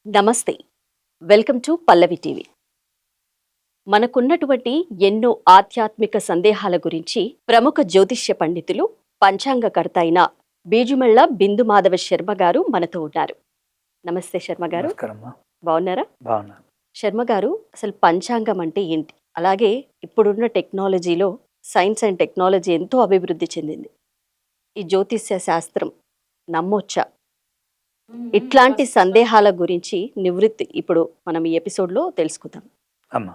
నమస్తే. Welcome to Pallavi TV. మనకున్నటువంటి ఎన్నో ఆధ్యాత్మిక సందేహాల గురించి ప్రముఖ జ్యోతిష్య పండితులు, పంచాంగకర్త అయిన బీజుమళ్ళ బిందు మాధవ శర్మ గారు మనతో ఉన్నారు. నమస్తే శర్మ గారు. నమస్కారమ్మా. బాగున్నారా? బాగున్నాను. శర్మ గారు, అసలు పంచాంగం అంటే ఏంటి? అలాగే ఇప్పుడున్న టెక్నాలజీలో సైన్స్ అండ్ టెక్నాలజీ ఎంతో అభివృద్ధి చెందింది. ఈ జ్యోతిష్య శాస్త్రం నమ్మొచ్చా? ఇట్లాంటి సందేహాల గురించి నివృత్తి ఇప్పుడు మనం ఈ ఎపిసోడ్లో తెలుసుకుందాం. అమ్మా.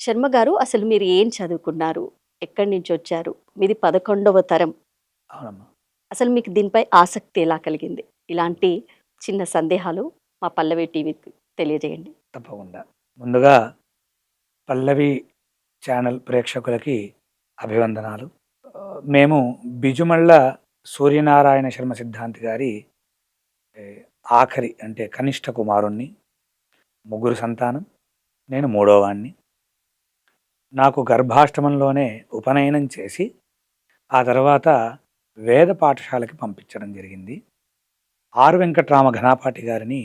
శర్మ గారు, అసలు మీరు ఏం చదువుకున్నారు? ఎక్కడి నుంచి వచ్చారు? మీది 11వ తరం. అవునమ్మా. అసలు మీకు దీనిపై ఆసక్తి ఎలా కలిగింది? ఇలాంటి చిన్న సందేహాలు మా పల్లవి టీవీకి తెలియజేయండి. తప్పకుండా. ముందుగా పల్లవి ఛానల్ ప్రేక్షకులకి అభివందనాలు. మేము బిజుమళ్ళ సూర్యనారాయణ శర్మ సిద్ధాంతి గారి ఆఖరి అంటే కనిష్ట కుమారుణ్ణి. ముగ్గురు సంతానం. నేను మూడోవాణ్ణి. నాకు గర్భాష్టమంలోనే ఉపనయనం చేసి ఆ తర్వాత వేద పాఠశాలకి పంపించడం జరిగింది. ఆర్ వెంకట్రామ ఘనాపాటి గారిని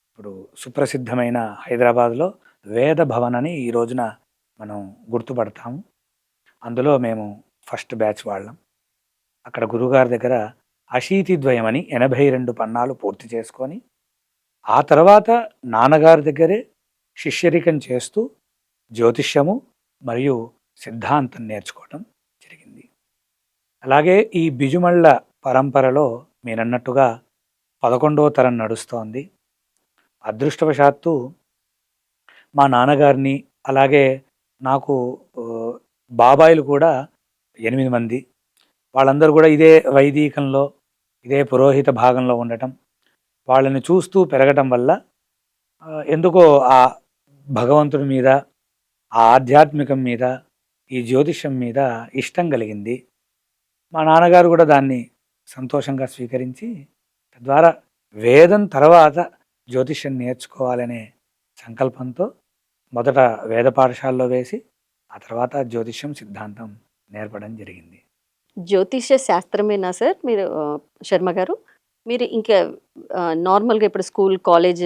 ఇప్పుడు సుప్రసిద్ధమైన హైదరాబాద్లో వేద భవన్ అని ఈ రోజున మనం గుర్తుపడతాము. అందులో మేము ఫస్ట్ బ్యాచ్ వాళ్ళం. అక్కడ గురుగారి దగ్గర అశీతిద్వయం అని 82 పన్నాలు పూర్తి చేసుకొని ఆ తర్వాత నాన్నగారి దగ్గరే శిష్యరికం చేస్తూ జ్యోతిష్యము మరియు సిద్ధాంతం నేర్చుకోవటం జరిగింది. అలాగే ఈ బిజుమళ్ళ పరంపరలో మీరన్నట్టుగా 11వ తరం నడుస్తోంది. అదృష్టవశాత్తు మా నాన్నగారిని అలాగే నాకు బాబాయిలు కూడా 8 మంది. వాళ్ళందరూ కూడా ఇదే వైదికంలో ఇదే పురోహిత భాగంలో ఉండటం, వాళ్ళని చూస్తూ పెరగటం వల్ల ఎందుకో ఆ భగవంతుడి మీద, ఆ ఆధ్యాత్మికం మీద, ఈ జ్యోతిష్యం మీద ఇష్టం కలిగింది. మా నాన్నగారు కూడా దాన్ని సంతోషంగా స్వీకరించి తద్వారా వేదం తర్వాత జ్యోతిష్యం నేర్చుకోవాలనే సంకల్పంతో మొదట వేద పాఠశాలలో వేసి ఆ తర్వాత జ్యోతిష్యం సిద్ధాంతం నేర్పడం జరిగింది. జ్యోతిష్య శాస్త్రమేనా సార్ మీరు, శర్మ గారు? మీరు ఇంకా నార్మల్గా ఇప్పుడు school, college,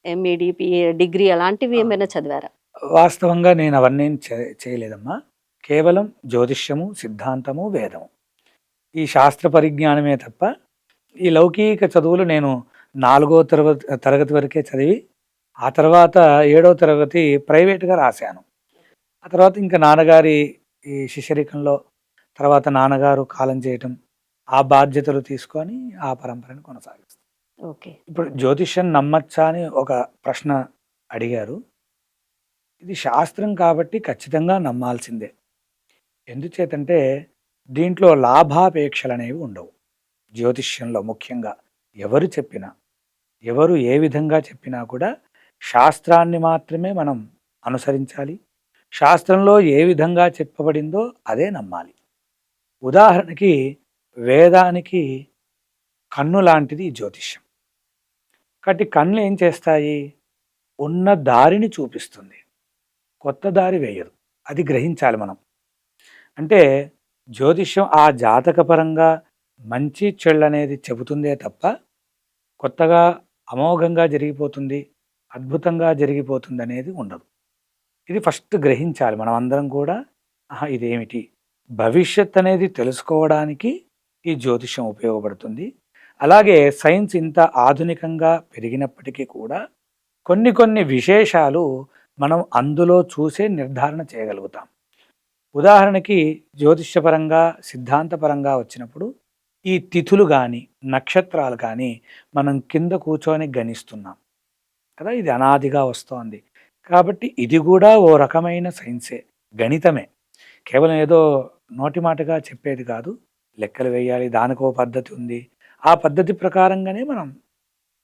MEd, PA, degree అలాంటివి ఏమైనా చదివారా? వాస్తవంగా నేను అవన్నీ చేయలేదమ్మా. కేవలం జ్యోతిష్యము, సిద్ధాంతము, వేదము ఈ శాస్త్ర పరిజ్ఞానమే తప్ప ఈ లౌకిక చదువులు నేను 4వ తరగతి వరకే చదివి ఆ తర్వాత 7వ తరగతి ప్రైవేట్గా రాశాను. ఆ తర్వాత ఇంకా నాన్నగారి ఈ శిష్యరికంలో తర్వాత నాన్నగారు కాలం చేయటం, ఆ బాధ్యతలు తీసుకొని ఆ పరంపరను కొనసాగిస్తాను. ఓకే. ఇప్పుడు జ్యోతిష్యం నమ్మచ్చా అని ఒక ప్రశ్న అడిగారు. ఇది శాస్త్రం కాబట్టి ఖచ్చితంగా నమ్మాల్సిందే. ఎందుచేతంటే దీంట్లో లాభాపేక్షలు అనేవి ఉండవు. జ్యోతిష్యంలో ముఖ్యంగా ఎవరు చెప్పినా, ఎవరు ఏ విధంగా చెప్పినా కూడా శాస్త్రాన్ని మాత్రమే మనం అనుసరించాలి. శాస్త్రంలో ఏ విధంగా చెప్పబడిందో అదే నమ్మాలి. ఉదాహరణకి వేదానికి కన్ను లాంటిది జ్యోతిష్యం. కాబట్టి కన్ను ఏం చేస్తాయి? ఉన్న దారిని చూపిస్తుంది, కొత్త దారి వేయదు. అది గ్రహించాలి మనం. అంటే జ్యోతిష్యం ఆ జాతకపరంగా మంచి చెళ్ళు అనేది చెబుతుందే తప్ప కొత్తగా అమోఘంగా జరిగిపోతుంది, అద్భుతంగా జరిగిపోతుంది అనేది ఉండదు. ఇది ఫస్ట్ గ్రహించాలి మనం అందరం కూడా. ఇదేమిటి భవిష్యత్ అనేది తెలుసుకోవడానికి ఈ జ్యోతిష్యం ఉపయోగపడుతుంది. అలాగే సైన్స్ ఇంత ఆధునికంగా పెరిగినప్పటికీ కూడా కొన్ని విశేషాలు మనం అందులో చూసే నిర్ధారణ చేయగలుగుతాం. ఉదాహరణకి జ్యోతిష్యపరంగా, సిద్ధాంతపరంగా వచ్చినప్పుడు ఈ తిథులు కానీ, నక్షత్రాలు కానీ మనం కింద కూర్చొని గణిస్తున్నాం కదా, ఇది అనాదిగా వస్తోంది. కాబట్టి ఇది కూడా ఓ రకమైన సైన్సే, గణితమే. కేవలం ఏదో నోటి మాటగా చెప్పేది కాదు. లెక్కలు వేయాలి, దానికో పద్ధతి ఉంది. ఆ పద్ధతి ప్రకారంగానే మనం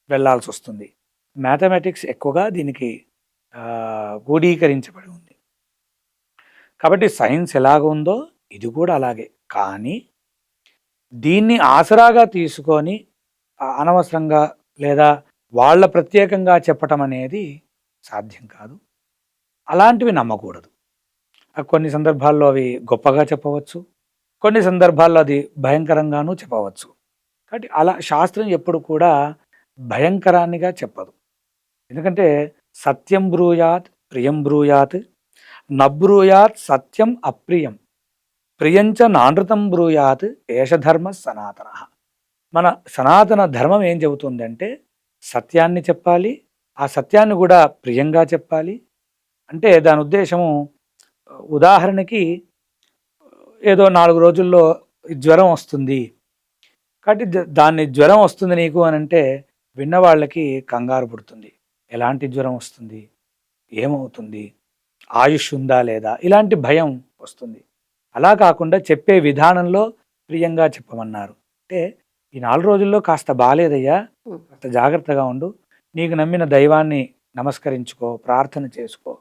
వెళ్ళాల్సి వస్తుంది. మ్యాథమెటిక్స్ ఎక్కువగా దీనికి గూఢీకరించబడి ఉంది. కాబట్టి సైన్స్ ఎలాగ ఉందో ఇది కూడా అలాగే. కానీ దీన్ని ఆసరాగా తీసుకొని అనవసరంగా లేదా వాళ్ళ ప్రత్యేకంగా చెప్పటం అనేది సాధ్యం కాదు. అలాంటివి నమ్మకూడదు. కొన్ని సందర్భాల్లో అవి గొప్పగా చెప్పవచ్చు, కొన్ని సందర్భాల్లో అది భయంకరంగానూ చెప్పవచ్చు. కాబట్టి అలా శాస్త్రం ఎప్పుడు కూడా భయంకరాన్నిగా చెప్పదు. ఎందుకంటే సత్యం బ్రూయాత్ ప్రియం బ్రూయాత్ నబ్రూయాత్ సత్యం అప్రియం ప్రియంచ నానృతం బ్రూయాత్ ఏషధర్మ సనాతన. మన సనాతన ధర్మం ఏం చెబుతుందంటే సత్యాన్ని చెప్పాలి, ఆ సత్యాన్ని కూడా ప్రియంగా చెప్పాలి. అంటే దాని ఉద్దేశము, ఉదాహరణకి ఏదో 4 రోజుల్లో జ్వరం వస్తుంది కాబట్టి దాన్ని జ్వరం వస్తుంది నీకు అని అంటే విన్న వాళ్ళకి కంగారు పుడుతుంది. ఎలాంటి జ్వరం వస్తుంది, ఏమవుతుంది, ఆయుష్ ఉందా లేదా, ఇలాంటి భయం వస్తుంది. అలా కాకుండా చెప్పే విధానంలో ప్రియంగా చెప్పమన్నారు. అంటే ఈ 4 రోజుల్లో కాస్త బాలేదయ్యా, కాస్త జాగ్రత్తగా ఉండు, నీకు నమ్మిన దైవాన్ని నమస్కరించుకో, ప్రార్థన చేసుకో,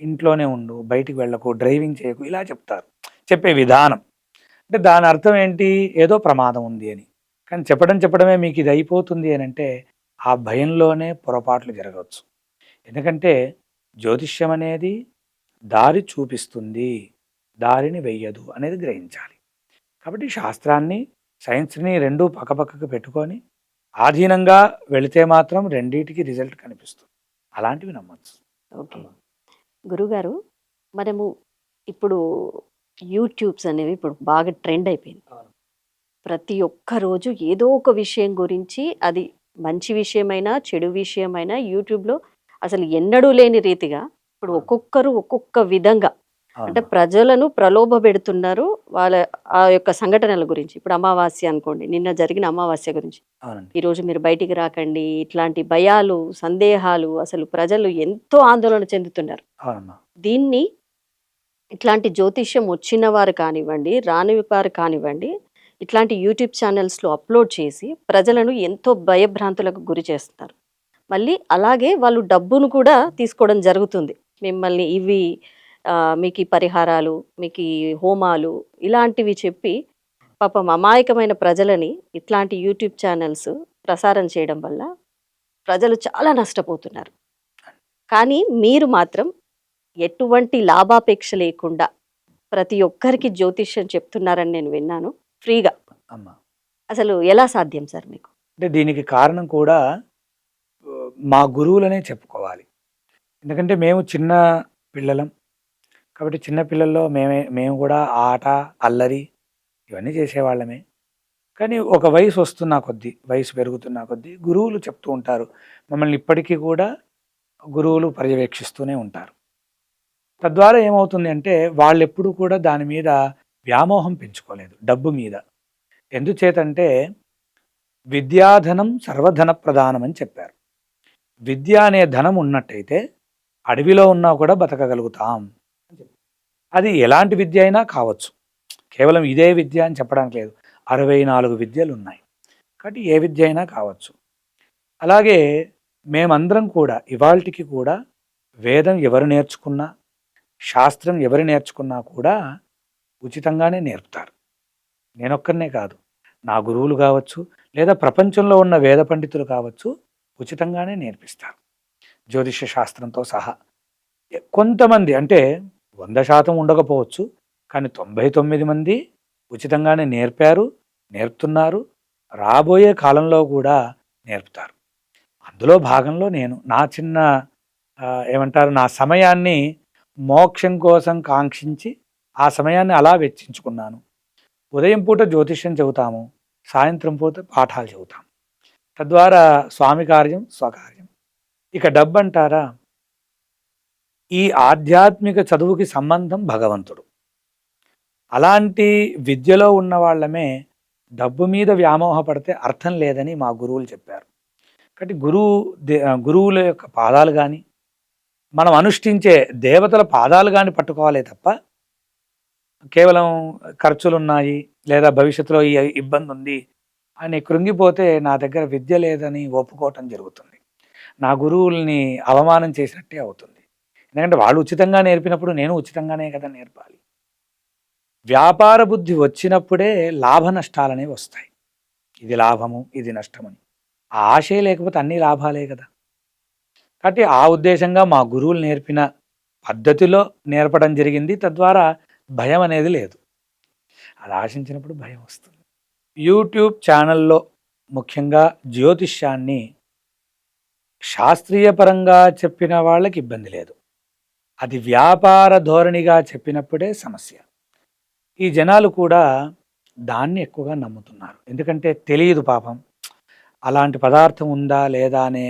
ఇంట్లోనే ఉండు, బయటికి వెళ్ళకు, డ్రైవింగ్ చేయకు, ఇలా చెప్తారు. చెప్పే విధానం అంటే దాని అర్థం ఏంటి, ఏదో ప్రమాదం ఉంది అని. కానీ చెప్పడమే మీకు ఇది అయిపోతుంది అని అంటే ఆ భయంలోనే పొరపాట్లు జరగవచ్చు. ఎందుకంటే జ్యోతిష్యం అనేది దారి చూపిస్తుంది, దారిని వెయ్యదు అనేది గ్రహించాలి. కాబట్టి శాస్త్రాన్ని సైన్స్ని రెండూ పక్కపక్కకు పెట్టుకొని ఆధీనంగా వెళితే మాత్రం రెండింటికి రిజల్ట్ కనిపిస్తుంది. అలాంటివి నమ్మచ్చు. ఓకే గురుగారు, మనము ఇప్పుడు యూట్యూబ్స్ అనేవి ఇప్పుడు బాగా ట్రెండ్ అయిపోయింది. ప్రతి ఒక్క రోజు ఏదో ఒక విషయం గురించి, అది మంచి విషయమైనా చెడు విషయమైనా యూట్యూబ్లో అసలు ఎన్నడూ లేని రీతిగా ఇప్పుడు ఒక్కొక్కరు ఒక్కొక్క విధంగా అంటే ప్రజలను ప్రలోభ పెడుతున్నారు వాళ్ళ ఆ యొక్క సంఘటనల గురించి. ఇప్పుడు అమావాస్య అనుకోండి, నిన్న జరిగిన అమావాస్య గురించి, ఈరోజు మీరు బయటికి రాకండి, ఇట్లాంటి భయాలు, సందేహాలు, అసలు ప్రజలు ఎంతో ఆందోళన చెందుతున్నారు. దీన్ని ఇట్లాంటి జ్యోతిష్యం వచ్చిన వారు కానివ్వండి, రాని వారు కానివ్వండి, ఇట్లాంటి యూట్యూబ్ ఛానల్స్లో అప్లోడ్ చేసి ప్రజలను ఎంతో భయభ్రాంతులకు గురి చేస్తున్నారు. మళ్ళీ అలాగే వాళ్ళు డబ్బును కూడా తీసుకోవడం జరుగుతుంది. మిమ్మల్ని ఇవి మీకు ఈ పరిహారాలు, మీకు ఈ హోమాలు ఇలాంటివి చెప్పి పాపం అమాయకమైన ప్రజలని ఇట్లాంటి యూట్యూబ్ ఛానల్స్ ప్రసారం చేయడం వల్ల ప్రజలు చాలా నష్టపోతున్నారు. కానీ మీరు మాత్రం ఎటువంటి లాభాపేక్ష లేకుండా ప్రతి ఒక్కరికి జ్యోతిష్యం చెప్తున్నారని నేను విన్నాను, ఫ్రీగా. అసలు ఎలా సాధ్యం సార్ మీకు? అంటే దీనికి కారణం కూడా మా గురువులనే చెప్పుకోవాలి. ఎందుకంటే మేము చిన్న పిల్లలం కాబట్టి చిన్న పిల్లల్లో మేము కూడా ఆట, అల్లరి ఇవన్నీ చేసేవాళ్ళమే. కానీ ఒక వయసు వస్తున్న కొద్దీ, వయసు పెరుగుతున్న కొద్దీ గురువులు చెప్తూ ఉంటారు. మమ్మల్ని ఇప్పటికీ కూడా గురువులు పర్యవేక్షిస్తూనే ఉంటారు. తద్వారా ఏమవుతుంది అంటే వాళ్ళు ఎప్పుడూ కూడా దాని మీద వ్యామోహం పెంచుకోలేదు, డబ్బు మీద. ఎందుచేతంటే విద్యాధనం సర్వధన ప్రధానం అని చెప్పారు. విద్య అనే ధనం ఉన్నట్టయితే అడవిలో ఉన్నా కూడా బతకగలుగుతాం. అది ఎలాంటి విద్య అయినా కావచ్చు, కేవలం ఇదే విద్య అని చెప్పడానికి లేదు. 64 విద్యలు ఉన్నాయి కాబట్టి ఏ విద్య అయినా కావచ్చు. అలాగే మేమందరం కూడా ఇవాల్టికి కూడా వేదం ఎవరు నేర్చుకున్నా, శాస్త్రం ఎవరు నేర్చుకున్నా కూడా ఉచితంగానే నేర్పుతారు. నేనొక్కరినే కాదు, నా గురువులు కావచ్చు, లేదా ప్రపంచంలో ఉన్న వేద పండితులు కావచ్చు, ఉచితంగానే నేర్పిస్తారు జ్యోతిష శాస్త్రంతో సహా. కొంతమంది అంటే 100% ఉండకపోవచ్చు, కానీ 99 మంది ఉచితంగానే నేర్పారు, నేర్పుతున్నారు, రాబోయే కాలంలో కూడా నేర్పుతారు. అందులో భాగంలో నేను నా చిన్న ఏమంటారు, నా సమయాన్ని మోక్షం కోసం కాంక్షించి ఆ సమయాన్ని అలా వెచ్చించుకున్నాను. ఉదయం పూట జ్యోతిష్యం చెబుతాము, సాయంత్రం పూట పాఠాలు చెబుతాము. తద్వారా స్వామి కార్యం స్వకార్యం. ఇక డబ్బు అంటారా, ఈ ఆధ్యాత్మిక చదువుకి సంబంధం భగవంతుడు. అలాంటి విద్యలో ఉన్న వాళ్ళమే డబ్బు మీద వ్యామోహపడితే అర్థం లేదని మా గురువులు చెప్పారు. కాబట్టి గురువుల యొక్క పాదాలు కానీ, మనం అనుష్ఠించే దేవతల పాదాలు కానీ పట్టుకోవాలే తప్ప కేవలం ఖర్చులున్నాయి లేదా భవిష్యత్తులో ఈ ఇబ్బంది ఉంది అని కృంగిపోతే నా దగ్గర విద్య లేదని ఒప్పుకోవటం జరుగుతుంది. నా గురువుల్ని అవమానం చేసినట్టే అవుతుంది. ఎందుకంటే వాళ్ళు ఉచితంగా నేర్పినప్పుడు నేను ఉచితంగానే కదా నేర్పాలి. వ్యాపార బుద్ధి వచ్చినప్పుడే లాభ నష్టాలనేవి వస్తాయి. ఇది లాభము, ఇది నష్టమని. ఆ ఆశే లేకపోతే అన్ని లాభాలే కదా. కాబట్టి ఆ ఉద్దేశంగా మా గురువులు నేర్పిన పద్ధతిలో నేర్పడం జరిగింది. తద్వారా భయం అనేది లేదు. అది ఆశించినప్పుడు భయం వస్తుంది. యూట్యూబ్ ఛానల్లో ముఖ్యంగా జ్యోతిష్యాన్ని శాస్త్రీయ పరంగా చెప్పిన వాళ్ళకి ఇబ్బంది లేదు. అది వ్యాపార ధోరణిగా చెప్పినప్పుడే సమస్య. ఈ జనాలు కూడా దాన్ని ఎక్కువగా నమ్ముతున్నారు. ఎందుకంటే తెలియదు పాపం. అలాంటి పదార్థం ఉందా లేదా అనే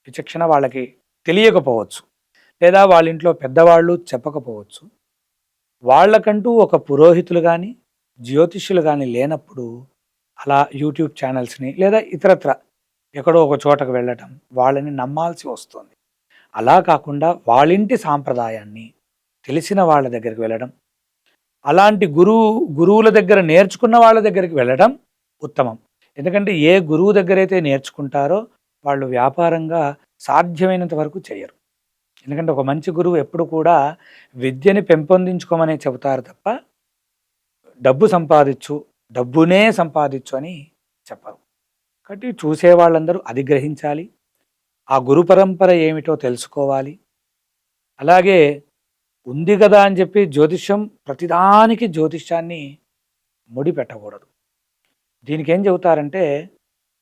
విచక్షణ వాళ్ళకి తెలియకపోవచ్చు. లేదా వాళ్ళ ఇంట్లో పెద్దవాళ్ళు చెప్పకపోవచ్చు. వాళ్ళకంటూ ఒక పురోహితులు కానీ జ్యోతిష్యులు కానీ లేనప్పుడు అలా యూట్యూబ్ ఛానల్స్ని లేదా ఇతరత్ర ఎక్కడో ఒక చోటకు వెళ్ళటం వాళ్ళని నమ్మాల్సి వస్తుంది. అలా కాకుండా వాళ్ళింటి సాంప్రదాయాన్ని తెలిసిన వాళ్ళ దగ్గరికి వెళ్ళడం, అలాంటి గురువుల దగ్గర నేర్చుకున్న వాళ్ళ దగ్గరికి వెళ్ళడం ఉత్తమం. ఎందుకంటే ఏ గురువు దగ్గరైతే నేర్చుకుంటారో వాళ్ళు వ్యాపారంగా సాధ్యమైనంత వరకు చేయరు. ఎందుకంటే ఒక మంచి గురువు ఎప్పుడు కూడా విద్యని పెంపొందించుకోమనే చెబుతారు తప్ప డబ్బు సంపాదించు, డబ్బునే సంపాదించు అని చెప్పరు. కాబట్టి చూసే వాళ్ళందరూ అది గ్రహించాలి. ఆ గురు పరంపర ఏమిటో తెలుసుకోవాలి. అలాగే ఉంది కదా అని చెప్పి ప్రతిదానికి జ్యోతిష్యాన్ని ముడిపెట్టకూడదు. దీనికి ఏం చెబుతారంటే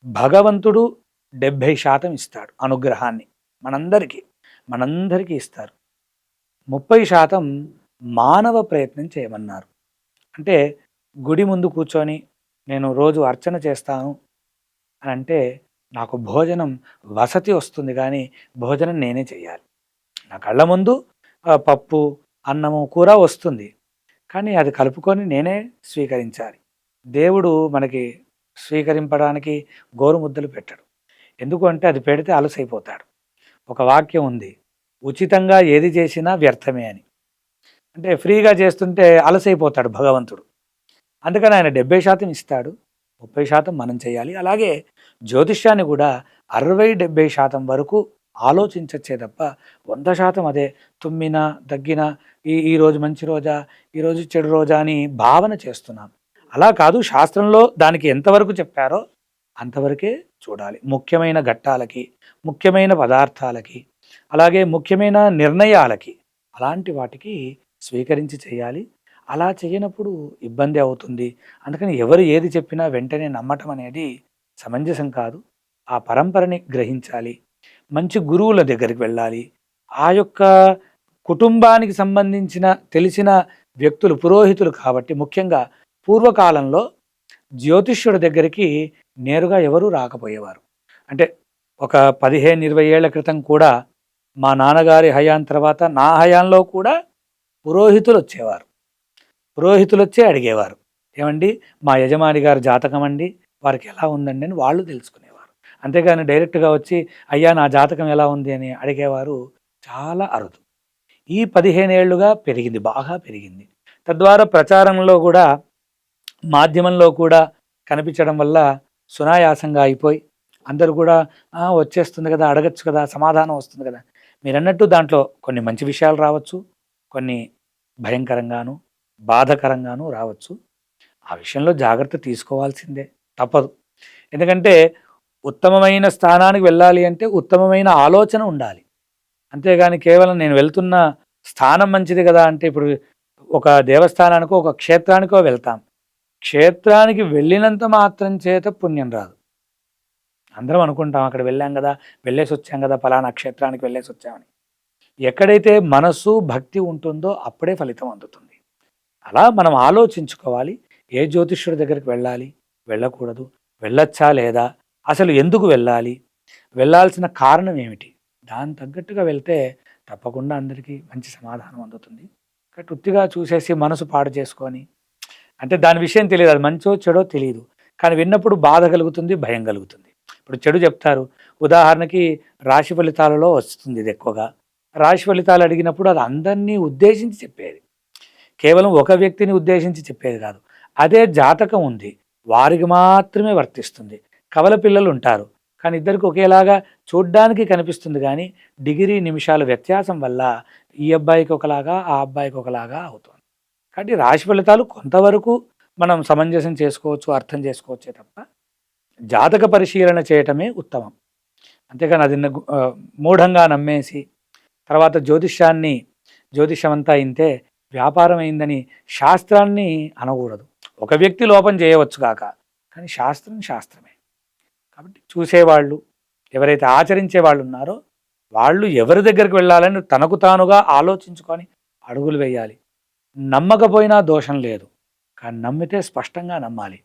భగవంతుడు 70% ఇస్తాడు అనుగ్రహాన్ని మనందరికీ ఇస్తారు. 30% మానవ ప్రయత్నం చేయమన్నారు. అంటే గుడి ముందు కూర్చొని నేను రోజు అర్చన చేస్తాను అని అంటే నాకు భోజనం వసతి వస్తుంది, కానీ భోజనం నేనే చేయాలి. నా కళ్ళ ముందు పప్పు, అన్నము, కూర వస్తుంది, కానీ అది కలుపుకొని నేనే స్వీకరించాలి. దేవుడు మనకి స్వీకరింపడానికి గోరుముద్దలు పెట్టడు. ఎందుకు అంటే అది పెడితే అలసైపోతాడు. ఒక వాక్యం ఉంది, ఉచితంగా ఏది చేసినా వ్యర్థమే అని. అంటే ఫ్రీగా చేస్తుంటే అలసైపోతాడు భగవంతుడు. అందుకని ఆయన 70% ఇస్తాడు, 30% మనం చేయాలి. అలాగే జ్యోతిష్యాన్ని కూడా 60-70% వరకు ఆలోచించచ్చే తప్ప 100% అదే తుమ్మినా దగ్గినా ఈరోజు మంచి రోజా, ఈరోజు చెడు రోజా అని భావన చేస్తున్నాం. అలా కాదు, శాస్త్రంలో దానికి ఎంతవరకు చెప్పారో అంతవరకే చూడాలి. ముఖ్యమైన ఘట్టాలకి, ముఖ్యమైన పదార్థాలకి, అలాగే ముఖ్యమైన నిర్ణయాలకి, అలాంటి వాటికి స్వీకరించి చేయాలి. అలా చేయనప్పుడు ఇబ్బంది అవుతుంది. అందుకని ఎవరు ఏది చెప్పినా వెంటనే నమ్మటం అనేది సమంజసం కాదు. ఆ పరంపరని గ్రహించాలి. మంచి గురువుల దగ్గరికి వెళ్ళాలి. ఆ యొక్క కుటుంబానికి సంబంధించిన తెలిసిన వ్యక్తులు పురోహితులు కాబట్టి, ముఖ్యంగా పూర్వకాలంలో జ్యోతిష్యుడి దగ్గరికి నేరుగా ఎవరూ రాకపోయేవారు. అంటే ఒక 15-20 ఏళ్ల క్రితం కూడా మా నాన్నగారి హయాం తర్వాత నా హయాంలో కూడా పురోహితులు వచ్చేవారు. పురోహితులు వచ్చే అడిగేవారు, ఏమండి మా యజమాని గారి జాతకం అండి, వారికి ఎలా ఉందండి అని వాళ్ళు తెలుసుకునేవారు. అంతేగాని డైరెక్ట్గా వచ్చి అయ్యా నా జాతకం ఎలా ఉంది అని అడిగేవారు చాలా అరుదు. ఈ 15 ఏళ్లుగా పెరిగింది, బాగా పెరిగింది. తద్వారా ప్రచారంలో కూడా, మాధ్యమంలో కూడా కనిపించడం వల్ల సునాయాసంగా అయిపోయి అందరూ కూడా వచ్చేస్తుంది కదా, అడగచ్చు కదా, సమాధానం వస్తుంది కదా. మీరన్నట్టు దాంట్లో కొన్ని మంచి విషయాలు రావచ్చు, కొన్ని భయంకరంగాను బాధకరంగాను రావచ్చు. ఆ విషయంలో జాగ్రత్త తీసుకోవాల్సిందే, తప్పదు. ఎందుకంటే ఉత్తమమైన స్థానానికి వెళ్ళాలి అంటే ఉత్తమమైన ఆలోచన ఉండాలి. అంతేగాని కేవలం నేను వెళ్తున్న స్థానం మంచిది కదా అంటే, ఇప్పుడు ఒక దేవస్థానానికో ఒక క్షేత్రానికో వెళ్తాం, క్షేత్రానికి వెళ్ళినంత మాత్రం చేత పుణ్యం రాదు. అందరం అనుకుంటాం అక్కడ వెళ్ళాం కదా, వెళ్ళేసి వచ్చాం కదా, ఫలానా క్షేత్రానికి వెళ్ళేసి వచ్చామని. ఎక్కడైతే మనస్సు భక్తి ఉంటుందో అప్పుడే ఫలితం అందుతుంది. అలా మనం ఆలోచించుకోవాలి. ఏ జ్యోతిష్యుడి దగ్గరికి వెళ్ళాలి, వెళ్ళకూడదు, వెళ్ళొచ్చా లేదా, అసలు ఎందుకు వెళ్ళాలి, వెళ్ళాల్సిన కారణం ఏమిటి, దాని తగ్గట్టుగా వెళ్తే తప్పకుండా అందరికీ మంచి సమాధానం అందుతుంది. కాబట్టి ఉత్తిగా చూసేసి మనసు పాడు చేసుకొని, అంటే దాని విషయం తెలియదు, అది మంచో చెడో తెలియదు, కానీ విన్నప్పుడు బాధ కలుగుతుంది, భయం కలుగుతుంది. ఇప్పుడు చెడు చెప్తారు, ఉదాహరణకి రాశి ఫలితాలలో వస్తుంది ఇది ఎక్కువగా. రాశి ఫలితాలు అడిగినప్పుడు అది అందరినీ ఉద్దేశించి చెప్పేది, కేవలం ఒక వ్యక్తిని ఉద్దేశించి చెప్పేది కాదు. అదే జాతకం ఉంది, వారికి మాత్రమే వర్తిస్తుంది. కవల పిల్లలు ఉంటారు, కానీ ఇద్దరికి ఒకేలాగా చూడ్డానికి కనిపిస్తుంది, కానీ డిగ్రీ నిమిషాల వ్యత్యాసం వల్ల ఈ అబ్బాయికి ఒకలాగా ఆ అబ్బాయికి ఒకలాగా అవుతుంది. కాబట్టి రాశి ఫలితాలు కొంతవరకు మనం సమంజసం చేసుకోవచ్చు, అర్థం చేసుకోవచ్చే తప్ప జాతక పరిశీలన చేయటమే ఉత్తమం. అంతేగాని అది మూఢంగా నమ్మేసి తర్వాత జ్యోతిష్యం అంతా ఇంతే, వ్యాపారం అయిందని శాస్త్రాన్ని అనకూడదు. ఒక వ్యక్తి లోపం చేయవచ్చు కాక, కానీ శాస్త్రం శాస్త్రమే. కాబట్టి చూసేవాళ్ళు, ఎవరైతే ఆచరించే వాళ్ళు ఉన్నారో వాళ్ళు ఎవరి దగ్గరికి వెళ్ళాలని తనకు తానుగా ఆలోచించుకొని అడుగులు వేయాలి. నమ్మకపోయినా దోషం లేదు, కానీ నమ్మితే స్పష్టంగా నమ్మాలి.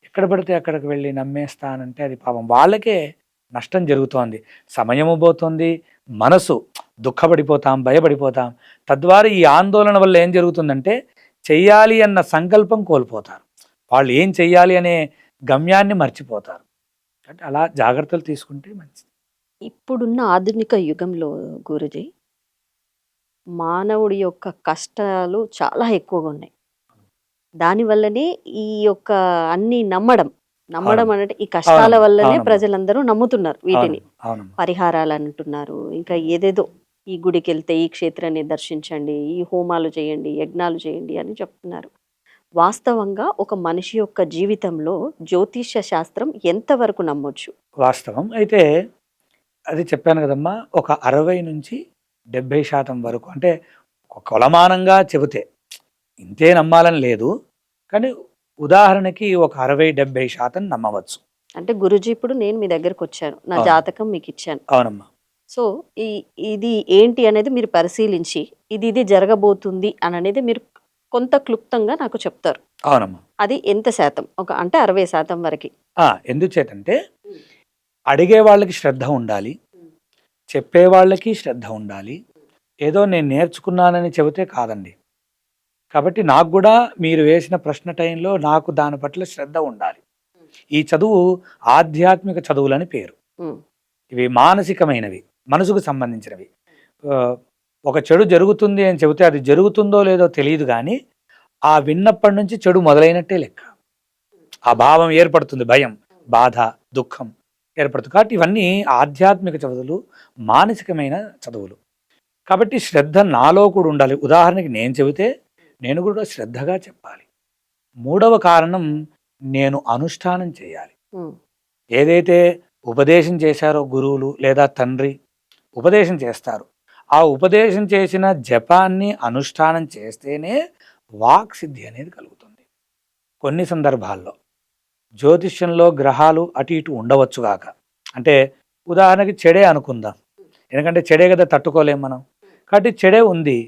ఎక్కడ పడితే అక్కడికి వెళ్ళి నమ్మేస్తానంటే అది పాపం వాళ్ళకే నష్టం జరుగుతోంది, సమయము పోతుంది, మనసు దుఃఖపడిపోతాం, భయపడిపోతాం. తద్వారా ఈ ఆందోళన వల్ల ఏం జరుగుతుందంటే చెయ్యాలి అన్న సంకల్పం కోల్పోతారు, వాళ్ళు ఏం చెయ్యాలి అనే గమ్యాన్ని మర్చిపోతారు. అంటే అలా జాగ్రత్తలు తీసుకుంటే మంచిది. ఇప్పుడున్న ఆధునిక యుగంలో గురుజీ, మానవుడి యొక్క కష్టాలు చాలా ఎక్కువగా ఉన్నాయి. దానివల్లనే ఈ యొక్క అన్ని నమ్మడం అవునమ్మా. అంటే ఈ కష్టాల అవునమ్మా. వల్లనే అవునమ్మా. ప్రజలందరూ నమ్ముతున్నారు వీటిని. అవునమ్మా. అవునమ్మా. పరిహారాలు అంటున్నారు, ఇంకా ఏదేదో ఈ గుడికి వెళ్తే ఈ క్షేత్రాన్ని దర్శించండి, ఈ హోమాలు చేయండి, యజ్ఞాలు చేయండి అని చెప్తున్నారు. వాస్తవంగా ఒక మనిషి యొక్క జీవితంలో జ్యోతిష్య శాస్త్రం ఎంతవరకు నమ్మొచ్చు? వాస్తవం అయితే అది చెప్పాను కదమ్మా, ఒక 60-70% వరకు, అంటే ఒక కొలమానంగా చెబితే ఇంతే నమ్మాలని లేదు, కానీ ఉదాహరణకి ఒక 60-70% నమ్మవచ్చు. అంటే గురుజీ, ఇప్పుడు నేను మీ దగ్గరకు వచ్చాను, నా అవును. జాతకం మీకు ఇచ్చాను. అవునమ్మా. సో ఇది ఏంటి అనేది మీరు పరిశీలించి ఇది జరగబోతుంది అని అనేది మీరు కొంత క్లుప్తంగా నాకు చెప్తారు. అవునమ్మా. అది ఎంత శాతం? అంటే 60% వరకు. ఎందుచేతంటే అడిగే వాళ్ళకి శ్రద్ధ ఉండాలి, చెప్పే వాళ్ళకి శ్రద్ధ ఉండాలి. ఏదో నేను నేర్చుకున్నానని చెబితే కాదండి. కాబట్టి నాకు కూడా మీరు వేసిన ప్రశ్న టైంలో నాకు దాని పట్ల శ్రద్ధ ఉండాలి. ఈ చదువు ఆధ్యాత్మిక చదువులని పేరు. ఇవి మానసికమైనవి, మనసుకు సంబంధించినవి. ఒక చెడు జరుగుతుంది అని చెబితే అది జరుగుతుందో లేదో తెలియదు, కానీ ఆ విన్నప్పటి నుంచి చెడు మొదలైనట్టే లెక్క. ఆ భావం ఏర్పడుతుంది, భయం, బాధ, దుఃఖం ఏర్పడుతుంది. కాబట్టి ఇవన్నీ ఆధ్యాత్మిక చదువులు, మానసికమైన చదువులు. కాబట్టి శ్రద్ధ నాలో కూడా ఉండాలి. ఉదాహరణకి నేను చెబితే నేను కూడా శ్రద్ధగా చెప్పాలి. మూడవ కారణం, నేను అనుష్ఠానం చేయాలి. ఏదైతే ఉపదేశం చేశారో గురువులు లేదా తండ్రి ఉపదేశం చేస్తారు, ఆ ఉపదేశం చేసిన జపాన్ని అనుష్ఠానం చేస్తేనే వాక్సిద్ధి అనేది కలుగుతుంది. కొన్ని సందర్భాల్లో జ్యోతిష్యంలో గ్రహాలు అటు ఇటు ఉండవచ్చుగాక, అంటే ఉదాహరణకి చెడే అనుకుందాం, ఎందుకంటే చెడే కదా తట్టుకోలేం మనం. కాబట్టి చెడే ఉంది,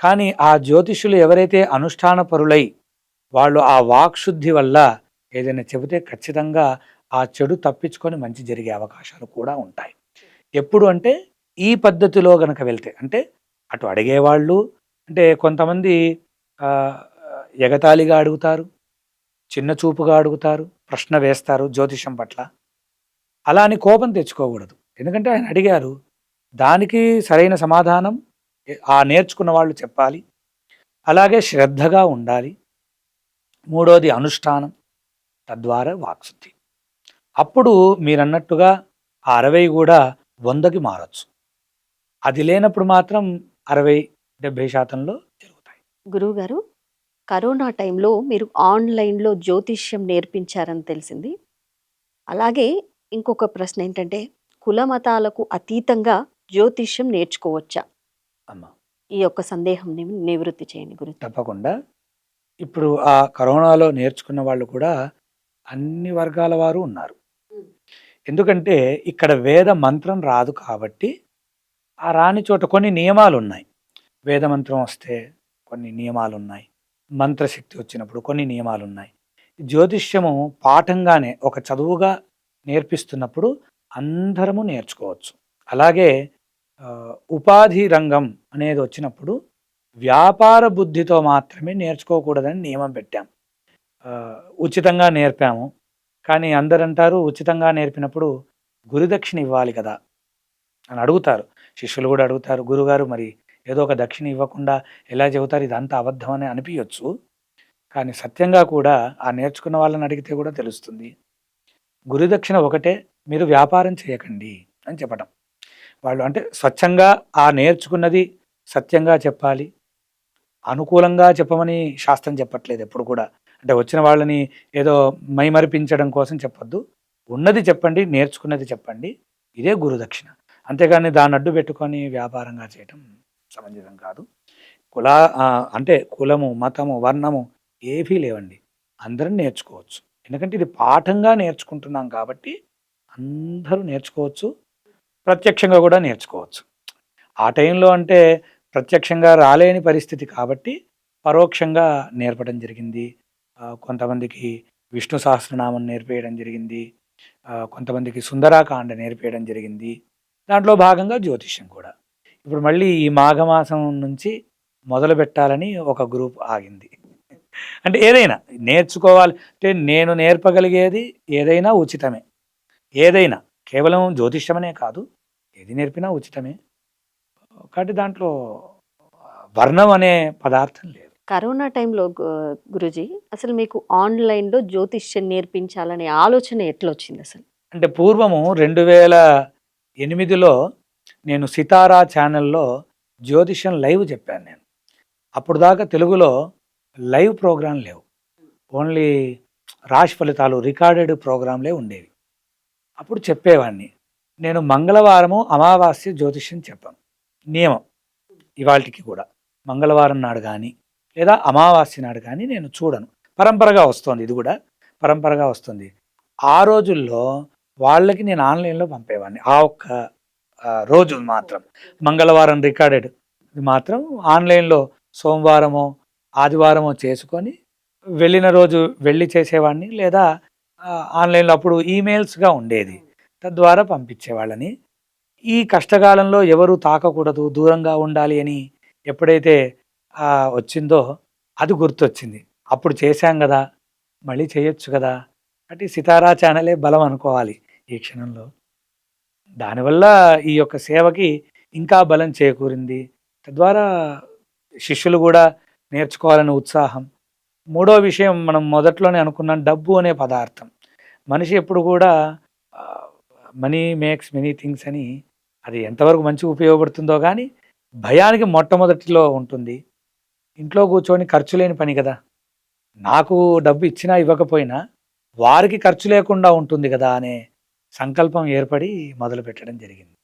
కానీ ఆ జ్యోతిష్యులు ఎవరైతే అనుష్ఠాన పరులై వాళ్ళు ఆ వాక్శుద్ధి వల్ల ఏదైనా చెబితే ఖచ్చితంగా ఆ చెడు తప్పించుకొని మంచి జరిగే అవకాశాలు కూడా ఉంటాయి. ఎప్పుడు అంటే ఈ పద్ధతిలో గనక వెళ్తే, అంటే అటు అడిగేవాళ్ళు, అంటే కొంతమంది ఎగతాళిగా అడుగుతారు, చిన్న చూపుగా అడుగుతారు, ప్రశ్న వేస్తారు జ్యోతిషం పట్ల. అలా అని కోపం తెచ్చుకోకూడదు, ఎందుకంటే ఆయన అడిగారు, దానికి సరైన సమాధానం ఆ నేర్చుకున్న వాళ్ళు చెప్పాలి. అలాగే శ్రద్ధగా ఉండాలి. మూడోది అనుష్ఠానం, తద్వారా వాక్శుద్ధి. అప్పుడు మీరన్నట్టుగా ఆ 60 కూడా 100కి మారచ్చు. అది లేనప్పుడు మాత్రం 60-70% జరుగుతాయి. గురువుగారు, కరోనా టైంలో మీరు ఆన్లైన్లో జ్యోతిష్యం నేర్పించారని తెలిసింది. అలాగే ఇంకొక ప్రశ్న ఏంటంటే, కుల మతాలకు అతీతంగా జ్యోతిష్యం నేర్చుకోవచ్చా? అమ్మా, ఈ యొక్క సందేహం నివృత్తి చేయండి గురు. తప్పకుండా. ఇప్పుడు ఆ కరోనాలో నేర్చుకున్న వాళ్ళు కూడా అన్ని వర్గాల వారు ఉన్నారు. ఎందుకంటే ఇక్కడ వేద మంత్రం రాదు కాబట్టి ఆ రాని చోట కొన్ని నియమాలు ఉన్నాయి. వేద మంత్రం వస్తే కొన్ని నియమాలు ఉన్నాయి, మంత్రశక్తి వచ్చినప్పుడు కొన్ని నియమాలు ఉన్నాయి. జ్యోతిష్యము పాఠంగానే ఒక చదువుగా నేర్పిస్తున్నప్పుడు అందరము నేర్చుకోవచ్చు. అలాగే ఉపాధి రంగం అనేది వచ్చినప్పుడు వ్యాపార బుద్ధితో మాత్రమే నేర్చుకోకూడదని నియమం పెట్టాం. ఉచితంగా నేర్పాము, కానీ అందరంటారు ఉచితంగా నేర్పినప్పుడు గురుదక్షిణ ఇవ్వాలి కదా అని అడుగుతారు. శిష్యులు కూడా అడుగుతారు, గురుగారు మరి ఏదో ఒక దక్షిణ ఇవ్వకుండా ఎలా చెబుతారు, ఇదంతా అబద్ధం అని అనిపించవచ్చు. కానీ సత్యంగా కూడా ఆ నేర్చుకున్న వాళ్ళని అడిగితే కూడా తెలుస్తుంది. గురుదక్షిణ ఒకటే, మీరు వ్యాపారం చేయకండి అని చెప్పటం. వాళ్ళు అంటే స్వచ్ఛంగా ఆ నేర్చుకున్నది సత్యంగా చెప్పాలి. అనుకూలంగా చెప్పమని శాస్త్రం చెప్పట్లేదు ఎప్పుడు కూడా. అంటే వచ్చిన వాళ్ళని ఏదో మైమరిపించడం కోసం చెప్పొద్దు. ఉన్నది చెప్పండి, నేర్చుకున్నది చెప్పండి, ఇదే గురుదక్షిణ. అంతేగాని దాన్ని అడ్డు పెట్టుకొని వ్యాపారంగా చేయటం సమంజసం కాదు. అంటే కులము, మతము, వర్ణము ఏవీ లేవండి, అందరం నేర్చుకోవచ్చు. ఎందుకంటే ఇది పాఠంగా నేర్చుకుంటున్నాం కాబట్టి అందరూ నేర్చుకోవచ్చు. ప్రత్యక్షంగా కూడా నేర్చుకోవచ్చు. ఆ టైంలో అంటే ప్రత్యక్షంగా రాలేని పరిస్థితి కాబట్టి పరోక్షంగా నేర్పడం జరిగింది. కొంతమందికి విష్ణు సహస్రనామం నేర్పియడం జరిగింది. కొంతమందికి సుందరాకాండ నేర్పియడం జరిగింది. దాంట్లో భాగంగా జ్యోతిష్యం కూడా. ఇప్పుడు మళ్ళీ ఈ మాఘమాసం నుంచి మొదలుపెట్టాలని ఒక గ్రూప్ ఆగింది. అంటే ఏదైనా నేర్చుకోవాలి అంటే నేను నేర్పగలిగేది ఏదైనా ఉచితమే. ఏదైనా కేవలం జ్యోతిష్యమనే కాదు. ఏది నేర్పినా ఉచితమే. కాబట్టి దాంట్లో వర్ణం అనే పదార్థం లేదు. కరోనా టైంలో గురుజీ అసలు మీకు ఆన్‌లైన్‌లో జ్యోతిష్యం నేర్పించాలనే ఆలోచన ఎట్లొచ్చింది అసలు? అంటే పూర్వము 2008లో నేను సితారా ఛానల్‌లో జ్యోతిష్యం లైవ్ చెప్పాను నేను. అప్పుడు దాకా తెలుగులో లైవ్ ప్రోగ్రామ్ లేవు. ఓన్లీ రాశి ఫలితాలు రికార్డెడ్ ప్రోగ్రామ్‌లే ఉండేవి. అప్పుడు చెప్పేవాడిని. నేను మంగళవారము, అమావాస్య జ్యోతిష్యం చెప్పాను. నియమం ఇవాల్టికి కూడా. మంగళవారం నాడు గానీ, లేదా అమావాస్య నాడు గానీ నేను చూడను. పరంపరగా వస్తోంది ఇది గూడా. పరంపరగా వస్తుంది. ఆ రోజుల్లో వాళ్ళకి నేను ఆన్‌లైన్‌లో పంపేవాడిని. ఆ ఒక్క రోజు మాత్రం. మంగళవారం రికార్డెడ్ ఇది మాత్రం ఆన్‌లైన్‌లో సోమవారమో, ఆదివారమో చేసుకొని వెళ్ళిన రోజు వెళ్ళి చేసేవాడిని. లేదా ఆన్‌లైన్‌లో అప్పుడు ఈమెయిల్స్‌గా ఉండేది. తద్వారా పంపించేవాళ్ళని. ఈ కష్టకాలంలో ఎవరు తాకకూడదు, దూరంగా ఉండాలి అని ఎప్పుడైతే వచ్చిందో అది గుర్తొచ్చింది. అప్పుడు చేశాం గదా! మళ్ళీ చేయొచ్చు గదా! అంటే సితారా ఛానలే బలం అనుకోవాలి ఈ క్షణంలో. దానివల్ల ఈ యొక్క సేవకి ఇంకా బలం చేకూరింది. తద్వారా శిష్యులు గూడా నేర్చుకోవాలనే ఉత్సాహం. మూడో విషయం మనం మొదట్లోనే అనుకున్నాం డబ్బు అనే పదార్థం. మనిషి ఎప్పుడు కూడా మనీ మేక్స్ మెనీ థింగ్స్ అని అది ఎంతవరకు మంచిగా ఉపయోగపడుతుందో కానీ భయానికి మొట్టమొదటిలో ఉంటుంది. ఇంట్లో కూర్చొని ఖర్చు లేని పని కదా! నాకు డబ్బు ఇచ్చినా ఇవ్వకపోయినా వారికి ఖర్చు లేకుండా ఉంటుంది కదా అనే సంకల్పం ఏర్పడి మొదలుపెట్టడం జరిగింది.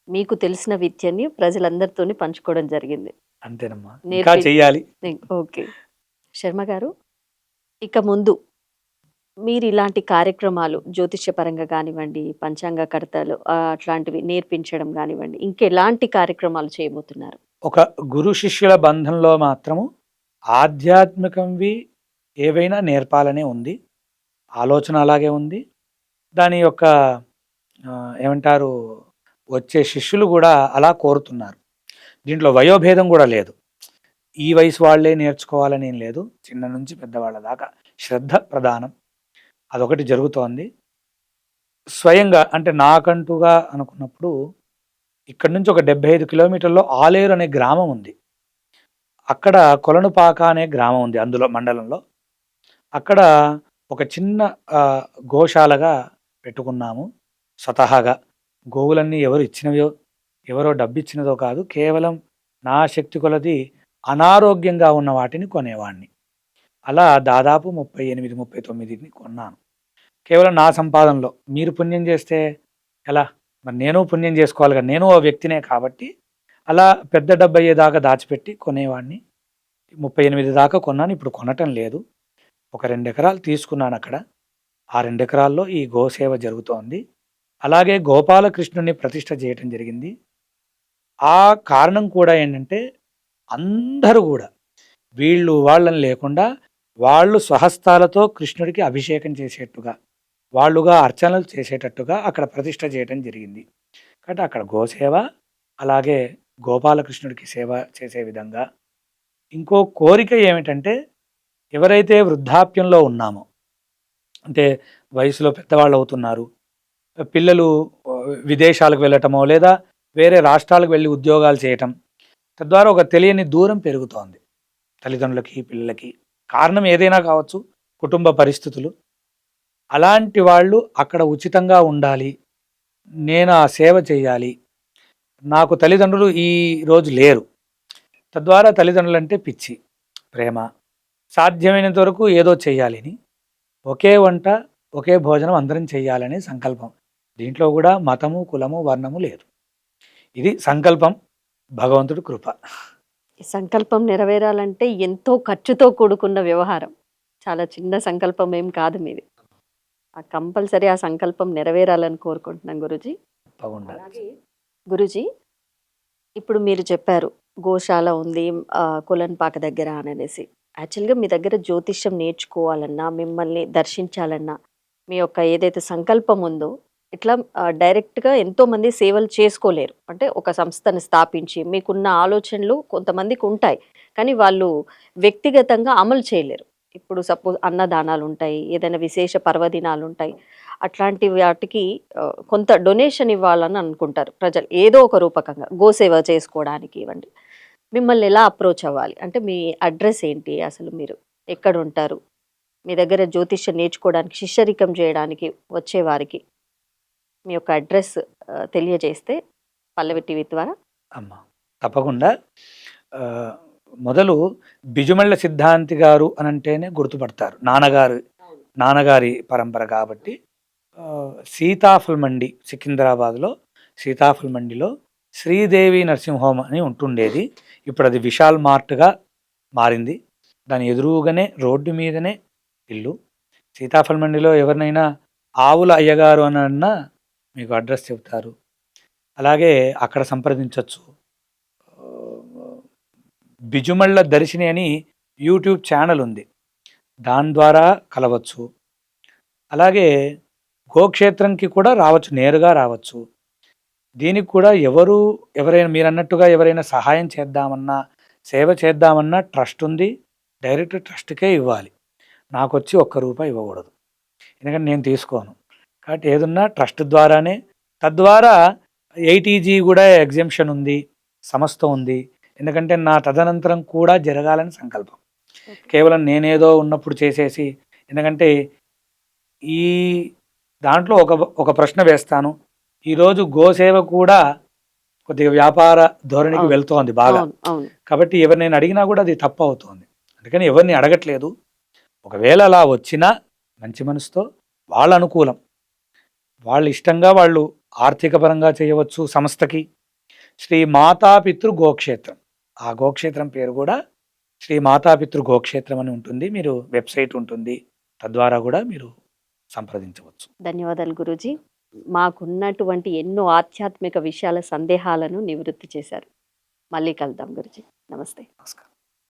మీకు తెలిసిన విద్యని ప్రజలందరితోని పంచుకోవడం జరిగింది. అంతేనమ్మా. ఇంకా చెయ్యాలి. ఓకే. శర్మ గారు, ఇక ముందు మీరు ఇలాంటి కార్యక్రమాలు జ్యోతిష్యపరంగా గానివ్వండి, పంచాంగకర్తలు అట్లాంటివి నేర్పించడం గానివ్వండి, ఇంకెలాంటి కార్యక్రమాలు చేయబోతున్నారు? ఒక గురు శిష్యుల బంధంలో మాత్రము ఆధ్యాత్మికంవి ఏవైనా నేర్పాలనే ఉంది. ఆలోచన అలాగే ఉంది. దాని యొక్క ఏమంటారు వచ్చే శిష్యులు కూడా అలా కోరుతున్నారు. దీంట్లో వయోభేదం కూడా లేదు. ఈ వయసు వాళ్ళే నేర్చుకోవాలని ఏం లేదు. చిన్న నుంచి పెద్దవాళ్ళ దాకా శ్రద్ధ ప్రధానం. అదొకటి జరుగుతోంది. స్వయంగా అంటే నాకంటూగా అనుకున్నప్పుడు ఇక్కడి నుంచి ఒక 75 కిలోమీటర్లో ఆలేరు అనే గ్రామం ఉంది. అక్కడ కొలనుపాక అనే గ్రామం ఉంది అందులో మండలంలో. అక్కడ ఒక చిన్న గోశాలగా పెట్టుకున్నాము స్వతహాగా. గోవులన్నీ ఎవరు ఇచ్చినవో, ఎవరో డబ్బిచ్చినదో కాదు. కేవలం నా శక్తి కొలది అనారోగ్యంగా ఉన్న వాటిని కొనేవాడిని. అలా దాదాపు 38, 39ని కొన్నాను. కేవలం నా సంపాదనలో. మీరు పుణ్యం చేస్తే ఎలా? మరి నేను పుణ్యం చేసుకోవాలి కదా! నేను ఓ వ్యక్తినే కాబట్టి అలా పెద్ద డబ్బయ్యేదాకా దాచిపెట్టి కొనేవాడిని. 38 దాకా కొన్నాను. ఇప్పుడు కొనటం లేదు. ఒక 2 ఎకరాలు తీసుకున్నాను అక్కడ. ఆ 2 ఎకరాల్లో ఈ గోసేవ జరుగుతోంది. అలాగే గోపాలకృష్ణుడిని ప్రతిష్ఠ చేయటం జరిగింది. ఆ కారణం కూడా ఏంటంటే అందరూ కూడా వీళ్ళు వాళ్ళని లేకుండా వాళ్ళు స్వహస్తాలతో కృష్ణుడికి అభిషేకం చేసేట్టుగా, వాళ్ళుగా అర్చనలు చేసేటట్టుగా అక్కడ ప్రతిష్ఠ చేయటం జరిగింది. కాబట్టి అక్కడ గోసేవ, అలాగే గోపాలకృష్ణుడికి సేవ చేసే విధంగా. ఇంకో కోరిక ఏమిటంటే ఎవరైతే వృద్ధాప్యంలో ఉన్నామో, అంటే వయసులో పెద్దవాళ్ళు అవుతున్నారు, పిల్లలు విదేశాలకు వెళ్ళటమో లేదా వేరే రాష్ట్రాలకు వెళ్ళి ఉద్యోగాలు చేయటం, తద్వారా ఒక తెలియని దూరం పెరుగుతోంది తల్లిదండ్రులకి, పిల్లలకి. కారణం ఏదైనా కావచ్చు, కుటుంబ పరిస్థితులు. అలాంటి వాళ్ళు అక్కడ ఉచితంగా ఉండాలి, నేను ఆ సేవ చేయాలి. నాకు తల్లిదండ్రులు ఈ రోజు లేరు. తద్వారా తల్లిదండ్రులంటే పిచ్చి, ప్రేమ. సాధ్యమైనంత వరకు ఏదో చెయ్యాలని, ఒకే వంట, ఒకే భోజనం అందరం చెయ్యాలనే సంకల్పం. దీంట్లో కూడా మతము, కులము, వర్ణము లేదు. ఇది సంకల్పం, భగవంతుడి కృప. ఈ సంకల్పం నెరవేరాలంటే ఎంతో ఖర్చుతో కూడుకున్న వ్యవహారం. చాలా చిన్న సంకల్పం ఏం కాదు మీది. కంపల్సరీ ఆ సంకల్పం నెరవేరాలని కోరుకుంటున్నాం గురూజీ. తప్పకుండా. అలాగే గురుజీ, ఇప్పుడు మీరు చెప్పారు గోశాల ఉంది కొలన్పాక దగ్గర అని అనేసి. యాక్చువల్‌గా మీ దగ్గర జ్యోతిష్యం నేర్చుకోవాలన్నా, మిమ్మల్ని దర్శించాలన్నా, మీ యొక్క ఏదైతే సంకల్పం ఉందో, ఇట్లా డైరెక్ట్‌గా ఎంతోమంది సేవలు చేసుకోలేరు. అంటే ఒక సంస్థని స్థాపించి, మీకున్న ఆలోచనలు కొంతమందికుంటాయి. కానీ వాళ్ళు వ్యక్తిగతంగా అమలు చేయలేరు. ఇప్పుడు సపోజ్ అన్నదానాలుంటాయి, ఏదైనా విశేష పర్వదినాలుంటాయి. అట్లాంటి వాటికి కొంత డొనేషన్ ఇవ్వాలని అనుకుంటారు ప్రజలు. ఏదో ఒక రూపకంగా గోసేవ చేసుకోవడానికి ఇవ్వండి. మిమ్మల్ని ఎలా అప్రోచ్ అవ్వాలి? అంటే మీ అడ్రెస్ ఏంటి? అసలు మీరు ఎక్కడుంటారు? మీ దగ్గర జ్యోతిష్యం నేర్చుకోవడానికి, శిష్యరికం చేయడానికి వచ్చేవారికి మీ యొక్క అడ్రెస్ తెలియజేస్తే పల్లవి టీవీ ద్వారా. అమ్మ. తప్పకుండా. ఆహ్, మొదలు బిజుమళ్ళ సిద్ధాంతి గారు అనంటేనే గుర్తుపడతారు. నాన్నగారి పరంపర కాబట్టి. సీతాఫల్ మండి సికింద్రాబాద్‌లో సీతాఫల్ మండిలో శ్రీదేవి నర్సింగ్ హోమ్ అని ఉంటుండేది. ఇప్పుడు అది విశాల్ మార్ట్‌గా మారింది. దాని ఎదురుగానే రోడ్డు మీదనే ఇల్లు. సీతాఫల్ మండిలో ఎవరినైనా ఆవుల అయ్యగారు అని అన్నా మీకు అడ్రస్ చెప్తారు. అలాగే అక్కడ సంప్రదించొచ్చు. బిజుమళ్ళ దర్శిని అని యూట్యూబ్ ఛానల్ ఉంది. దాని ద్వారా కలవచ్చు. అలాగే గోక్షేత్రంకి కూడా రావచ్చు, నేరుగా రావచ్చు. దీనికి కూడా ఎవరైనా మీరన్నట్టుగా ఎవరైనా సహాయం చేద్దామన్నా, సేవ చేద్దామన్నా ట్రస్ట్ ఉంది. డైరెక్ట్ ట్రస్ట్‌కే ఇవ్వాలి. నాకొచ్చి ఒక్క రూపాయి ఇవ్వకూడదు. ఎందుకంటే నేను తీసుకోను. కాబట్టి ఏదున్నా ట్రస్ట్ ద్వారానే. తద్వారా 80G కూడా ఎగ్జెంప్షన్ ఉంది. సంస్థ ఉంది. ఎందుకంటే నా తదనంతరం కూడా జరగాలని సంకల్పం. కేవలం నేనేదో ఉన్నప్పుడు చేసేసి, ఎందుకంటే ఈ దాంట్లో ఒక ప్రశ్న వేస్తాను. ఈరోజు గోసేవ కూడా కొద్దిగా వ్యాపార ధోరణికి అవును. వెళ్తోంది బాగా. అవును. అవును. కాబట్టి ఎవరినైనా అడిగినా కూడా అది తప్పు అవుతోంది. అందుకని ఎవరిని అడగట్లేదు. ఒకవేళ అలా వచ్చినా మంచి మనసుతో వాళ్ళ అనుకూలం. వాళ్ళ ఇష్టంగా వాళ్ళు ఆర్థిక పరంగా చేయవచ్చు సంస్థకి. శ్రీ మాతాపితృ గోక్షేత్రం. ఆ గోక్షేత్రం పేరు కూడా శ్రీ మాతాపితృ గోక్షేత్రం అని ఉంటుంది. మీరు వెబ్‌సైట్ ఉంటుంది. తద్వారా కూడా మీరు సంప్రదించవచ్చు. ధన్యవాదాలు గురూజీ. మాకున్నటువంటి ఎన్నో ఆధ్యాత్మిక విషయాల సందేహాలను నివృత్తి చేశారు. మళ్ళీ కలుద్దాం గురూజీ. నమస్తే. నమస్కారం.